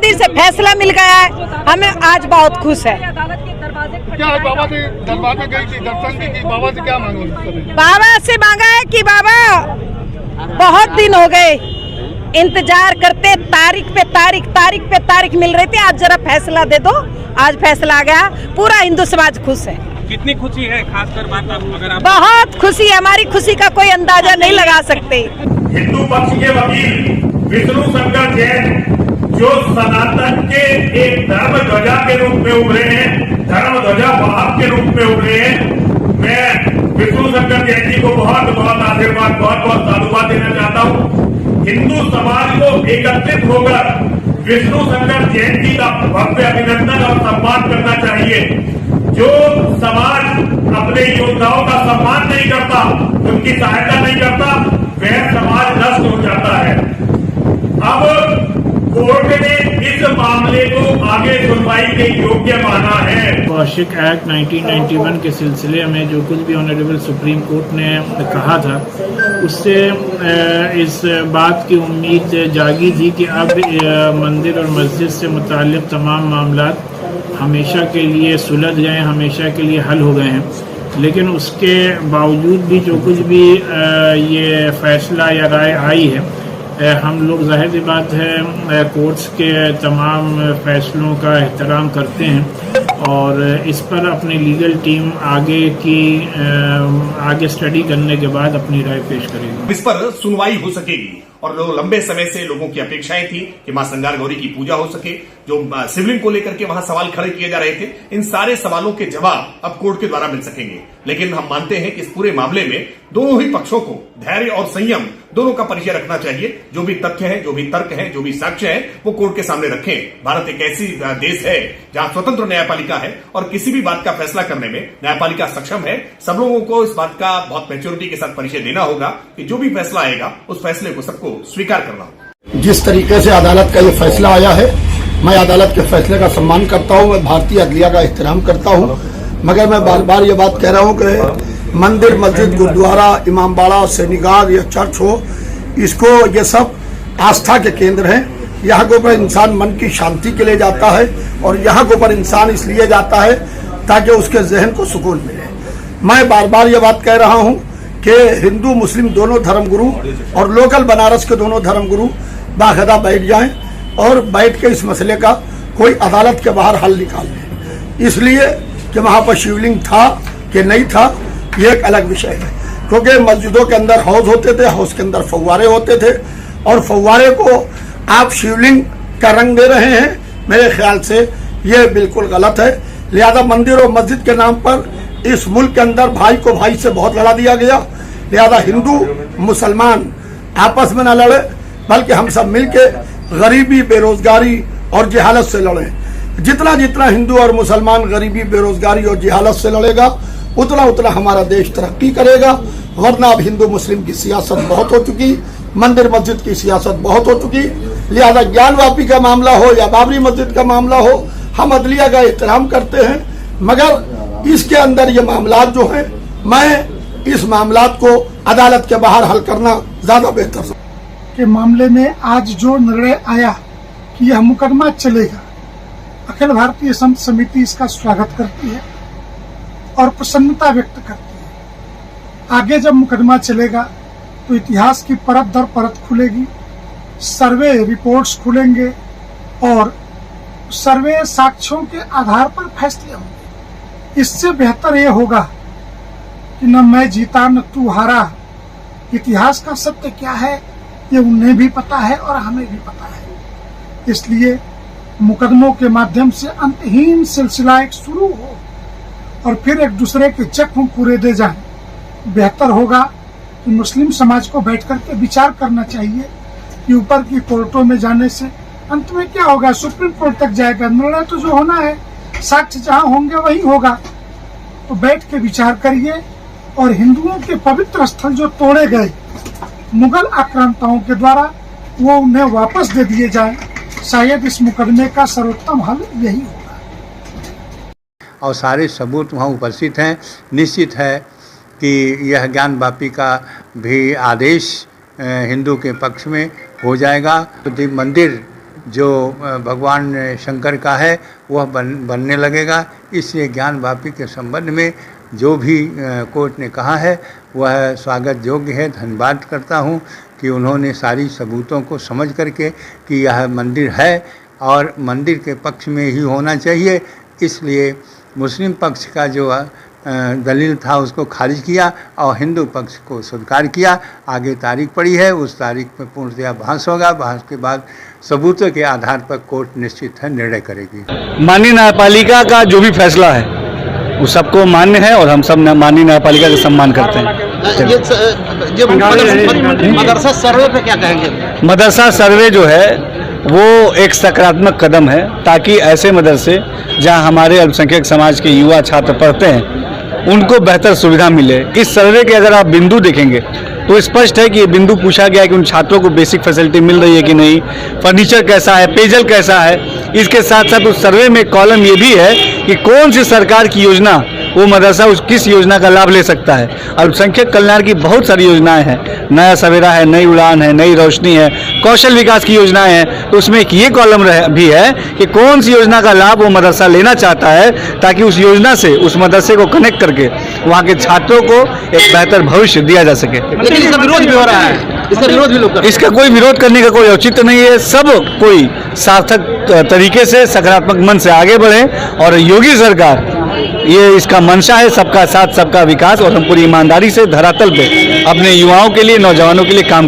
मंदिर से फैसला मिल गया है, हमें आज बहुत खुश है। क्या बाबा से दरबार में गई थी, दर्शन की बाबा से क्या मांगा? बाबा से मांगा है कि बाबा बहुत दिन हो गए इंतजार करते, तारीख पे तारीख मिल रही थी, आज जरा फैसला दे दो। आज फैसला आ गया, पूरा हिंदू समाज खुश है। कितनी खुशी है, खासकर बात अगर आप बहुत खुशी है, हमारी खुशी का कोई अंदाजा नहीं लगा सकते। हिंदू पक्ष के वकील विष्णु शंकर जैन जो सनातन के एक धर्म ध्वजा के रूप में उभरे हैं, धर्म ध्वजा वाहक के रूप में उभरे हैं, मैं विष्णु शंकर जैन जी को बहुत बहुत आशीर्वाद, बहुत बहुत साधुवाद देना चाहता हूँ। हिंदू समाज को एकत्रित होकर विष्णु शंकर जैन जी का भव्य अभिनंदन और सम्मान करना चाहिए। जो समाज अपने योद्धाओं का सम्मान नहीं करता, उनकी सहायता नहीं करता, वह समाज नष्ट हो जाता है। अब कोर्ट ने इस मामले को आगे सुनवाई के योग्य माना है। कौशिक एक्ट 1991 के सिलसिले में जो कुछ भी ऑनरेबल सुप्रीम कोर्ट ने कहा था, उससे इस बात की उम्मीद जागी थी कि अब मंदिर और मस्जिद से मुताल्लिक़ तमाम मामलात हमेशा के लिए सुलझ गए, हमेशा के लिए हल हो गए हैं। लेकिन उसके बावजूद भी जो कुछ भी ये फैसला या राय आई है, हम लोग जाहिर सी बात है कोर्ट्स के तमाम फैसलों का एहतराम करते हैं और इस पर अपनी लीगल टीम आगे स्टडी करने के बाद अपनी राय पेश करेगी। इस पर सुनवाई हो सकेगी और लंबे समय से लोगों की अपेक्षाएं थी कि मां श्रृंगार गौरी की पूजा हो सके। जो शिवलिंग को लेकर के वहां सवाल खड़े किए जा रहे थे, इन सारे सवालों के जवाब अब कोर्ट के द्वारा मिल सकेंगे। लेकिन हम मानते हैं कि इस पूरे मामले में दोनों ही पक्षों को धैर्य और संयम दोनों का परिचय रखना चाहिए। जो भी तथ्य है, जो भी तर्क है, जो भी साक्ष्य है, वो कोर्ट के सामने रखें। भारत एक ऐसी देश है जहां स्वतंत्र न्यायपालिका है और किसी भी बात का फैसला करने में न्यायपालिका सक्षम है। सब लोगों को इस बात का बहुत मैच्योरिटी के साथ परिचय देना होगा कि जो भी फैसला आएगा उस फैसले को सबको स्वीकार करना होगा। जिस तरीके से अदालत का ये फैसला आया है, मैं अदालत के फैसले का सम्मान करता हूँ, मैं भारतीय अदलिया का एहतराम करता हूँ। मगर मैं बार बार ये बात कह रहा हूँ कि मंदिर, मस्जिद, गुरुद्वारा, इमामबाड़ा, सैनिगार या चर्च हो, इसको ये सब आस्था के केंद्र हैं। यहाँ के ऊपर इंसान मन की शांति के लिए जाता है और यहाँ के ऊपर इंसान इसलिए जाता है ताकि उसके जहन को सुकून मिले। मैं बार बार ये बात कह रहा हूँ कि हिंदू मुस्लिम दोनों धर्मगुरु और लोकल बनारस के दोनों धर्मगुरु बाकायदा बैठ जाएं और बैठ के इस मसले का कोई अदालत के बाहर हल निकाल लें। इसलिए कि वहाँ पर शिवलिंग था कि नहीं था, ये एक अलग विषय है। क्योंकि मस्जिदों के अंदर हौज होते थे, हौज के अंदर फव्वारे होते थे और फव्वारे को आप शिवलिंग का रंग दे रहे हैं, मेरे ख्याल से ये बिल्कुल गलत है। लिहाजा मंदिर और मस्जिद के नाम पर इस मुल्क के अंदर भाई को भाई से बहुत लड़ा दिया गया। लिहाजा हिंदू मुसलमान आपस में न लड़े, बल्कि हम सब मिलके गरीबी, बेरोजगारी और जहालत से लड़े। जितना जितना हिंदू और मुसलमान गरीबी, बेरोजगारी और जहालत से लड़ेगा, उतना उतना हमारा देश तरक्की करेगा। वरना अब हिंदू मुस्लिम की सियासत बहुत हो चुकी, मंदिर मस्जिद की सियासत बहुत हो चुकी। लिहाजा ज्ञानवापी का मामला हो या बाबरी मस्जिद का मामला हो, हम अदलिया का एहतराम करते हैं, मगर इसके अंदर ये मामलात जो हैं, मैं इस मामलात को अदालत के बाहर हल करना ज्यादा बेहतर समझता हूं। के मामले में आज जो निर्णय आया कि यह मुकदमा चलेगा, अखिल भारतीय संत समिति इसका स्वागत करती है और प्रसन्नता व्यक्त करती है। आगे जब मुकदमा चलेगा तो इतिहास की परत दर परत खुलेगी, सर्वे रिपोर्ट्स खुलेंगे और सर्वे साक्ष्यों के आधार पर फैसले होंगे। इससे बेहतर ये होगा कि न मैं जीता न तू हारा। इतिहास का सत्य क्या है ये उन्हें भी पता है और हमें भी पता है। इसलिए मुकदमों के माध्यम से अंतहीन सिलसिला एक शुरू हो और फिर एक दूसरे के जख्म पूरे दे जाएं। बेहतर होगा कि मुस्लिम समाज को बैठ करके विचार करना चाहिए कि ऊपर की कोर्टों में जाने से अंत में क्या होगा, सुप्रीम कोर्ट तक जाएगा। निर्णय तो जो होना है, साक्ष्य जहां होंगे वही होगा। तो बैठ के विचार करिए और हिंदुओं के पवित्र स्थल जो तोड़े गए मुगल आक्रांताओं के द्वारा, वो उन्हें वापस दे दिए जाएं। शायद इस मुकदमे का सर्वोत्तम हल यही होगा। और सारे सबूत वहाँ उपस्थित हैं। निश्चित है कि यह ज्ञानवापी का भी आदेश हिंदू के पक्ष में हो जाएगा। तो मंदिर जो भगवान शंकर का है वह बनने लगेगा। इसलिए ज्ञान वापी के संबंध में जो भी कोर्ट ने कहा है वह स्वागत योग्य है। धन्यवाद करता हूँ कि उन्होंने सारी सबूतों को समझ करके कि यह मंदिर है और मंदिर के पक्ष में ही होना चाहिए, इसलिए मुस्लिम पक्ष का जो दलील था उसको खारिज किया और हिंदू पक्ष को स्वीकार किया। आगे तारीख पड़ी है, उस तारीख में पूर्णतया बहस होगा। बहस के बाद सबूतों के आधार पर कोर्ट निश्चित है निर्णय करेगी। माननीय न्यायपालिका का जो भी फैसला है वो सबको मान्य है और हम सब माननीय न्यायपालिका का सम्मान करते हैं। मदरसा सर्वे पे क्या कहेंगे? मदरसा सर्वे जो है वो एक सकारात्मक कदम है ताकि ऐसे मदरसे जहां हमारे अल्पसंख्यक समाज के युवा छात्र पढ़ते हैं उनको बेहतर सुविधा मिले। इस सर्वे के अगर आप बिंदु देखेंगे तो स्पष्ट है कि ये बिंदु पूछा गया है कि उन छात्रों को बेसिक फैसिलिटी मिल रही है कि नहीं, फर्नीचर कैसा है, पेयजल कैसा है। इसके साथ साथ उस सर्वे में कॉलम ये भी है कि कौन सी सरकार की योजना वो मदरसा किस योजना का लाभ ले सकता है। अल्पसंख्यक कल्याण की बहुत सारी योजनाएं हैं, नया सवेरा है, नई उड़ान है, नई रोशनी है, कौशल विकास की योजनाएं हैं। तो उसमें एक ये कॉलम भी है कि कौन सी योजना का लाभ वो मदरसा लेना चाहता है ताकि उस योजना से उस मदरसे को कनेक्ट करके वहाँ के छात्रों को एक बेहतर भविष्य दिया जा सके। लेकिन इसका विरोध भी हो रहा है, इसका विरोध भी लोग करते हैं। इसका कोई विरोध करने का कोई औचित्य नहीं है। सब कोई सार्थक तरीके से सकारात्मक मन से आगे बढ़े और योगी सरकार ये इसका मंशा है सबका साथ सबका विकास, और हम पूरी ईमानदारी से धरातल पे अपने युवाओं के लिए, नौजवानों के लिए काम